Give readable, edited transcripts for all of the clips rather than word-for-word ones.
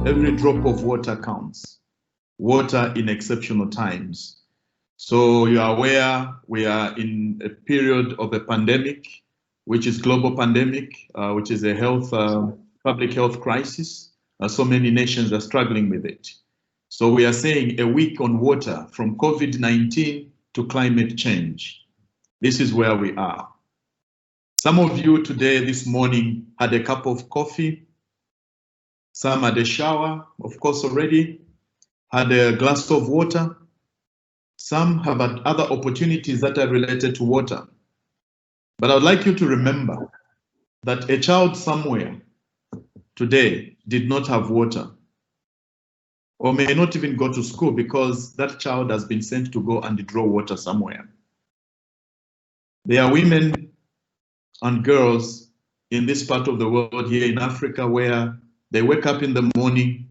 Every drop of water counts. Water in exceptional times. So you are aware we are in a period of a pandemic, which is global pandemic, which is a public health crisis. So many nations are struggling with it. So we are saying a week on water, from COVID-19 to climate change. This is where we are. Some of you today, this morning, had a cup of coffee. Some had a shower, of course, already, had a glass of water. Some have had other opportunities that are related to water. But I would like you to remember that a child somewhere today did not have water, or may not even go to school because that child has been sent to go and draw water somewhere. There are women and girls in this part of the world here in Africa where they wake up in the morning,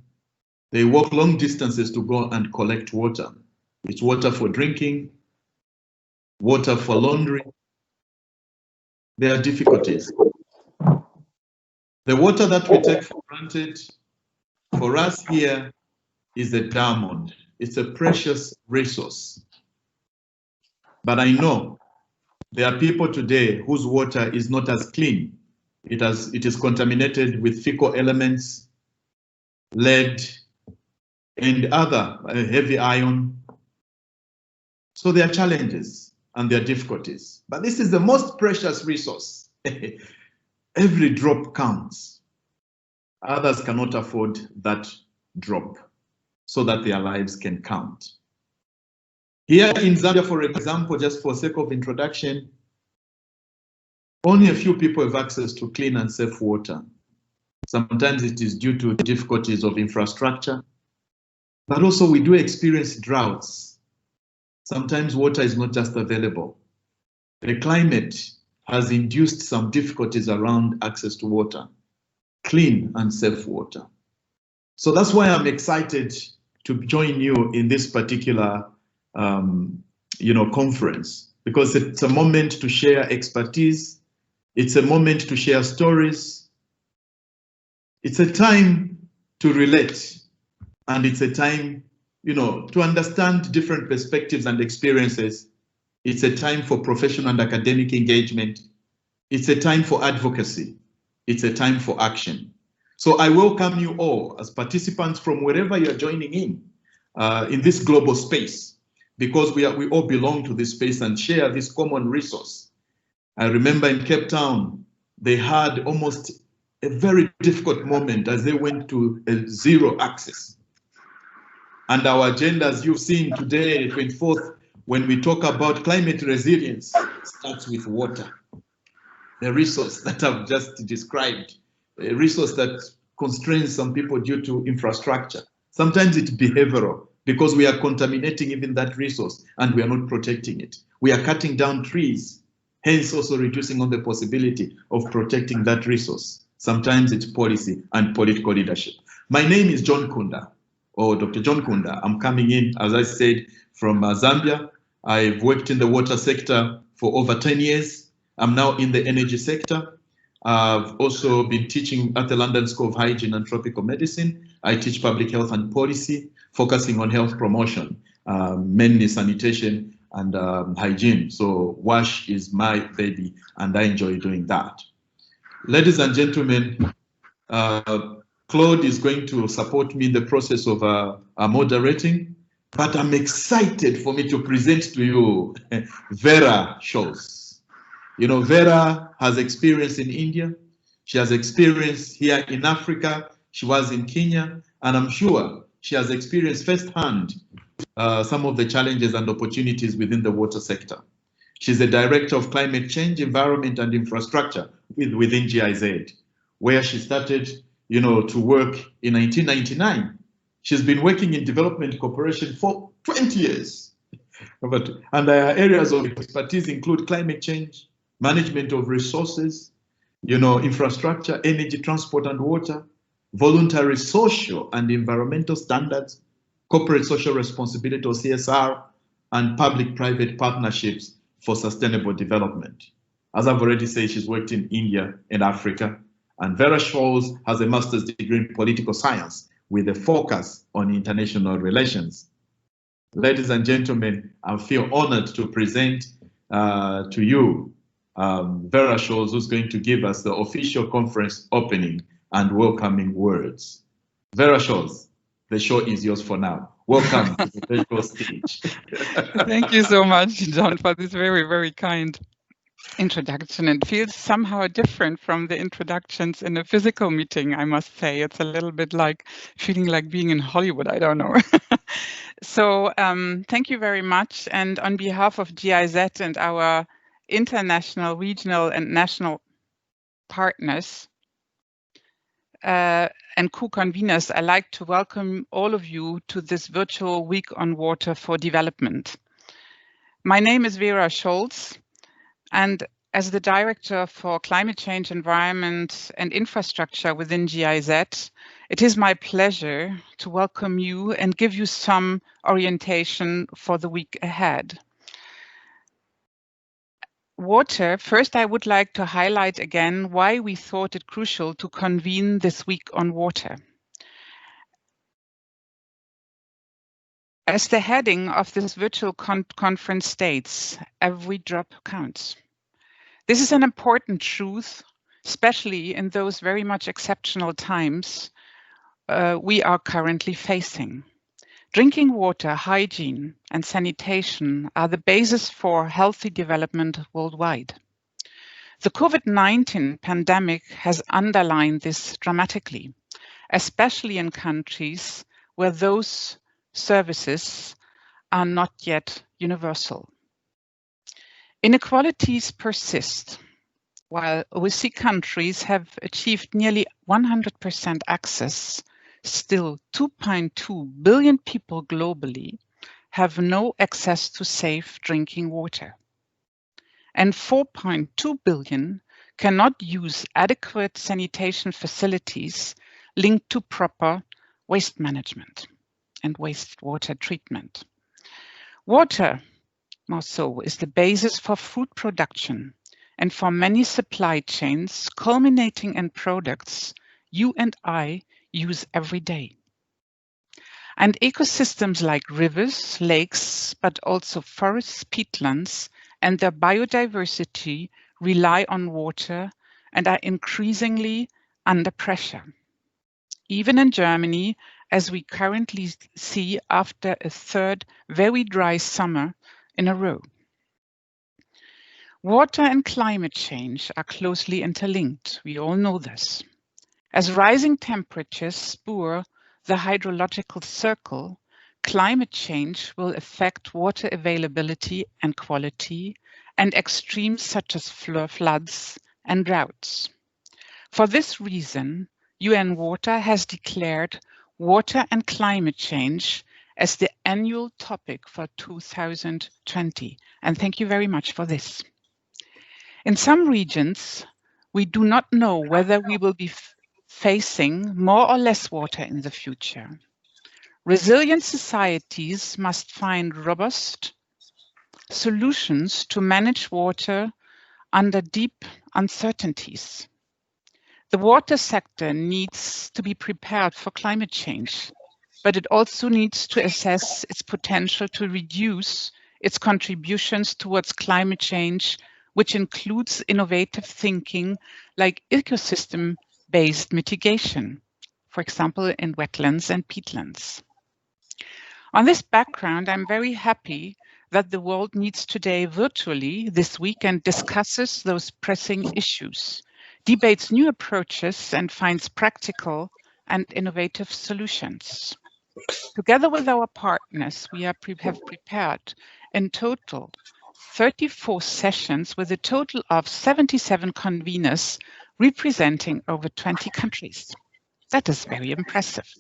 they walk long distances to go and collect water. It's water for drinking, water for laundry. There are difficulties. The water that we take for granted, for us here, is a diamond. It's a precious resource. But I know there are people today whose water is not as clean. It is contaminated with fecal elements, lead, and other heavy iron. So there are challenges and there are difficulties. But this is the most precious resource. Every drop counts. Others cannot afford that drop so that their lives can count. Here in Zambia, for example, just for sake of introduction, only a few people have access to clean and safe water. Sometimes it is due to difficulties of infrastructure, but also we do experience droughts. Sometimes water is not just available. The climate has induced some difficulties around access to water, clean and safe water. So that's why I'm excited to join you in this particular conference, because it's a moment to share expertise. It's a moment to share stories. It's a time to relate, and it's a time, to understand different perspectives and experiences. It's a time for professional and academic engagement. It's a time for advocacy. It's a time for action. So I welcome you all as participants from wherever you're joining in this global space, because we all belong to this space and share this common resource. I remember in Cape Town, they had almost a very difficult moment as they went to zero access. And our agenda, as you've seen today, 24th, when we talk about climate resilience, starts with water. The resource that I've just described, a resource that constrains some people due to infrastructure. Sometimes it's behavioral, because we are contaminating even that resource and we are not protecting it. We are cutting down trees, hence also reducing on the possibility of protecting that resource. Sometimes it's policy and political leadership. My name is John Kunda, or Dr. John Kunda. I'm coming in, as I said, from Zambia. I've worked in the water sector for over 10 years. I'm now in the energy sector. I've also been teaching at the London School of Hygiene and Tropical Medicine. I teach public health and policy, focusing on health promotion, mainly sanitation and hygiene. So WASH is my baby, and I enjoy doing that. Ladies and gentlemen, Claude is going to support me in the process of moderating, but I'm excited for me to present to you Vera Scholz. Vera has experience in India. She has experience here in Africa. She was in Kenya, and I'm sure she has experienced firsthand some of the challenges and opportunities within the water sector. She's the Director of Climate Change, Environment and Infrastructure within GIZ, where she started, to work in 1999. She's been working in development cooperation for 20 years. And her areas of expertise include climate change, management of resources, infrastructure, energy, transport and water, voluntary social and environmental standards, corporate social responsibility or CSR, and public-private partnerships for sustainable development. As I've already said, she's worked in India and Africa, and Vera Scholz has a master's degree in political science with a focus on international relations. Ladies and gentlemen, I feel honored to present to you Vera Scholz, who's going to give us the official conference opening and welcoming words. Vera Scholz, the show is yours for now. Welcome to the virtual stage. Thank you so much, John, for this very, very kind introduction. It feels somehow different from the introductions in a physical meeting, I must say. It's a little bit like feeling like being in Hollywood, I don't know. So thank you very much. And on behalf of GIZ and our international, regional and national partners and co-conveners, I'd like to welcome all of you to this virtual Week on Water for Development. My name is Vera Scholz, and as the Director for Climate Change, Environment and Infrastructure within GIZ, it is my pleasure to welcome you and give you some orientation for the week ahead. Water, first I would like to highlight again why we thought it crucial to convene this week on water. As the heading of this virtual conference states, every drop counts. This is an important truth, especially in those very much exceptional times we are currently facing. Drinking water, hygiene, and sanitation are the basis for healthy development worldwide. The COVID-19 pandemic has underlined this dramatically, especially in countries where those services are not yet universal. Inequalities persist. While OECD countries have achieved nearly 100% access, still 2.2 billion people globally have no access to safe drinking water. And 4.2 billion cannot use adequate sanitation facilities linked to proper waste management and wastewater treatment. Water, more so, is the basis for food production and for many supply chains culminating in products you and I use every day. And ecosystems like rivers, lakes, but also forests, peatlands, and their biodiversity rely on water and are increasingly under pressure. Even in Germany, as we currently see after a third very dry summer in a row. Water and climate change are closely interlinked. We all know this. As rising temperatures spur the hydrological circle, climate change will affect water availability and quality, and extremes such as floods and droughts. For this reason, UN Water has declared water and climate change as the annual topic for 2020. And thank you very much for this. In some regions, we do not know whether we will be facing more or less water in the future. Resilient societies must find robust solutions to manage water under deep uncertainties. The water sector needs to be prepared for climate change, but it also needs to assess its potential to reduce its contributions towards climate change, which includes innovative thinking like ecosystem-based mitigation, for example, in wetlands and peatlands. On this background, I'm very happy that the world meets today virtually this week and discusses those pressing issues, debates new approaches, and finds practical and innovative solutions. Together with our partners, we have prepared in total 34 sessions with a total of 77 conveners representing over 20 countries. That is very impressive.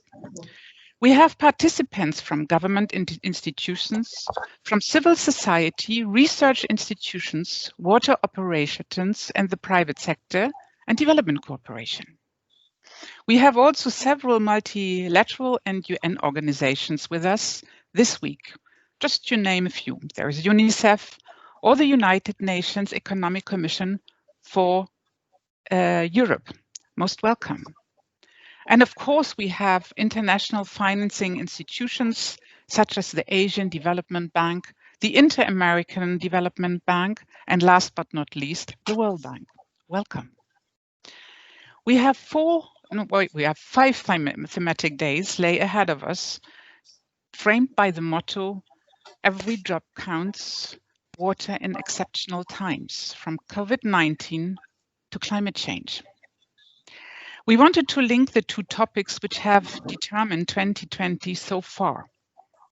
We have participants from government institutions, from civil society, research institutions, water operations, and the private sector, and development cooperation. We have also several multilateral and UN organizations with us this week, just to name a few. There is UNICEF or the United Nations Economic Commission for Europe. Most welcome. And of course, we have international financing institutions such as the Asian Development Bank, the Inter-American Development Bank, and last but not least, the World Bank. Welcome. We have five thematic days lay ahead of us, framed by the motto, every drop counts, water in exceptional times, from COVID-19 to climate change. We wanted to link the two topics which have determined 2020 so far.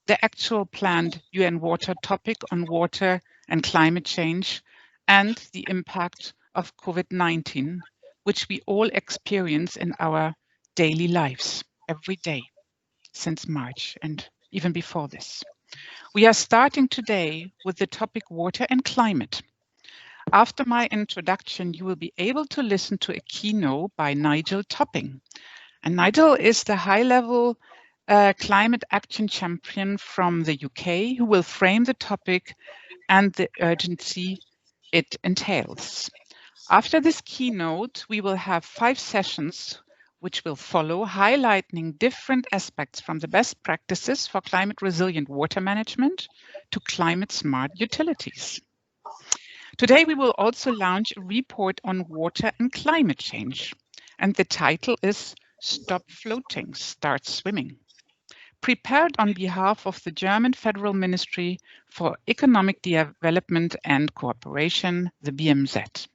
The actual planned UN water topic on water and climate change, and the impact of COVID-19, which we all experience in our daily lives every day since March and even before this. We are starting today with the topic water and climate. After my introduction, you will be able to listen to a keynote by Nigel Topping. And Nigel is the high-level climate action champion from the UK who will frame the topic and the urgency it entails. After this keynote, we will have 5 sessions which will follow, highlighting different aspects from the best practices for climate resilient water management to climate smart utilities. Today, we will also launch a report on water and climate change, and the title is Stop Floating, Start Swimming, prepared on behalf of the German Federal Ministry for Economic Development and Cooperation, the BMZ.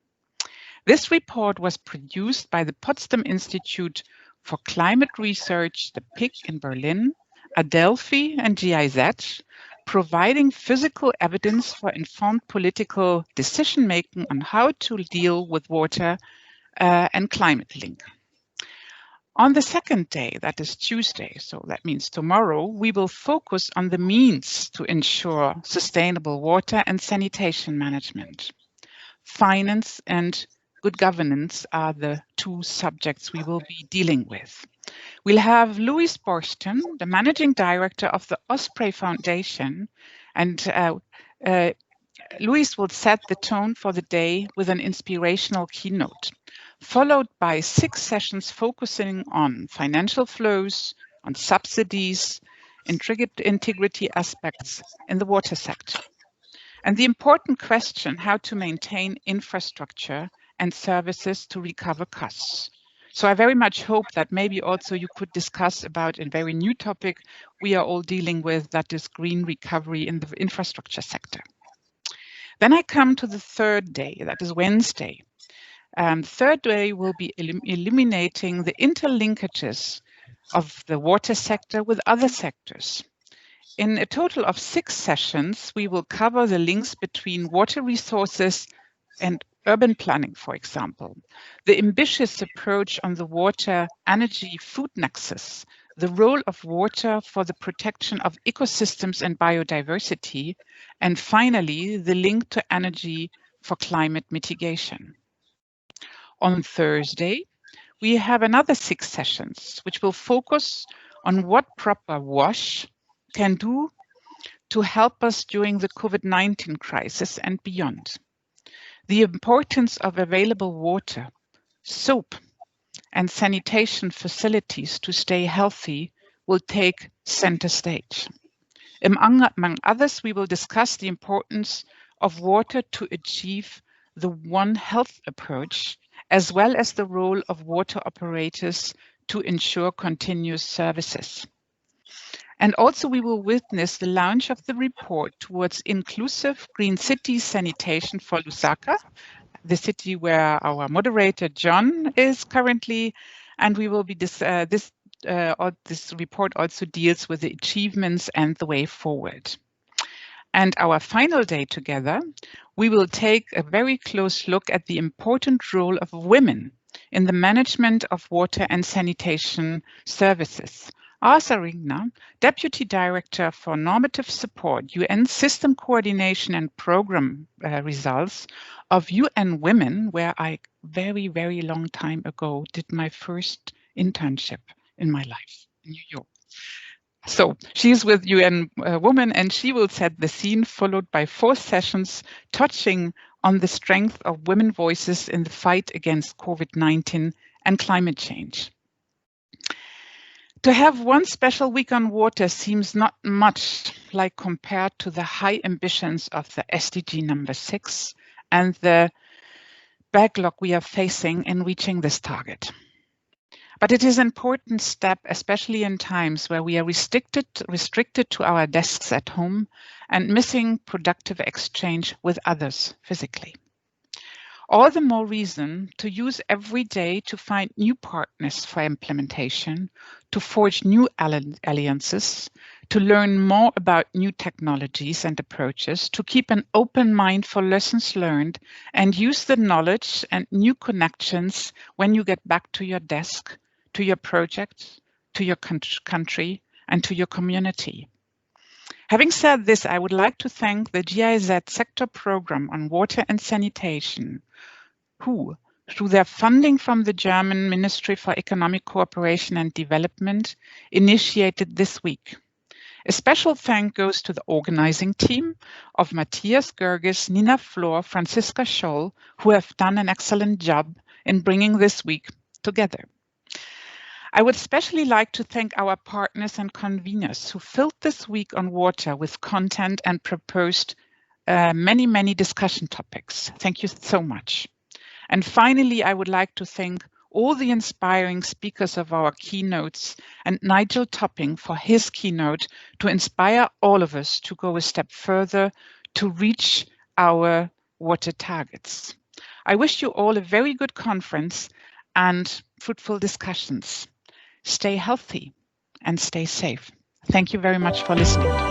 This report was produced by the Potsdam Institute for Climate Research, the PIC in Berlin, Adelphi and GIZ, providing physical evidence for informed political decision-making on how to deal with water and climate link. On the second day, that is Tuesday, so that means tomorrow, we will focus on the means to ensure sustainable water and sanitation management. Finance and good governance are the two subjects we will be dealing with. We'll have Louise Borston, the Managing Director of the Osprey Foundation, and Louise will set the tone for the day with an inspirational keynote, followed by 6 sessions focusing on financial flows, on subsidies, integrity aspects in the water sector, and the important question how to maintain infrastructure and services to recover costs. So I very much hope that maybe also you could discuss about a very new topic we are all dealing with, that is green recovery in the infrastructure sector. Then I come to the third day, that is Wednesday. The third day will be eliminating the interlinkages of the water sector with other sectors. In a total of 6 sessions, we will cover the links between water resources and urban planning, for example, the ambitious approach on the water, energy, food nexus, the role of water for the protection of ecosystems and biodiversity, and finally, the link to energy for climate mitigation. On Thursday, we have another 6 sessions, which will focus on what proper WASH can do to help us during the COVID-19 crisis and beyond. The importance of available water, soap, and sanitation facilities to stay healthy will take center stage. Among others, we will discuss the importance of water to achieve the One Health approach, as well as the role of water operators to ensure continuous services. And also we will witness the launch of the report towards inclusive green city sanitation for Lusaka, the city where our moderator John is currently, and we will be this report also deals with the achievements and the way forward. And our final day together, we will take a very close look at the important role of women in the management of water and sanitation services. Asa Ringner, Deputy Director for Normative Support, UN System Coordination and Program Results of UN Women, where I very, very long time ago did my first internship in my life in New York. So she's with UN Women, and she will set the scene, followed by 4 sessions touching on the strength of women voices in the fight against COVID-19 and climate change. To have one special week on water seems not much like compared to the high ambitions of the SDG number 6 and the backlog we are facing in reaching this target. But it is an important step, especially in times where we are restricted to our desks at home and missing productive exchange with others physically. All the more reason to use every day to find new partners for implementation, to forge new alliances, to learn more about new technologies and approaches, to keep an open mind for lessons learned and use the knowledge and new connections when you get back to your desk, to your project, to your country, and to your community. Having said this, I would like to thank the GIZ Sector Program on Water and Sanitation, who, through their funding from the German Ministry for Economic Cooperation and Development, initiated this week. A special thank goes to the organizing team of Matthias Görges, Nina Flor, Franziska Scholl, who have done an excellent job in bringing this week together. I would especially like to thank our partners and conveners who filled this week on water with content and proposed many discussion topics. Thank you so much. And finally, I would like to thank all the inspiring speakers of our keynotes and Nigel Topping for his keynote to inspire all of us to go a step further to reach our water targets. I wish you all a very good conference and fruitful discussions. Stay healthy and stay safe. Thank you very much for listening.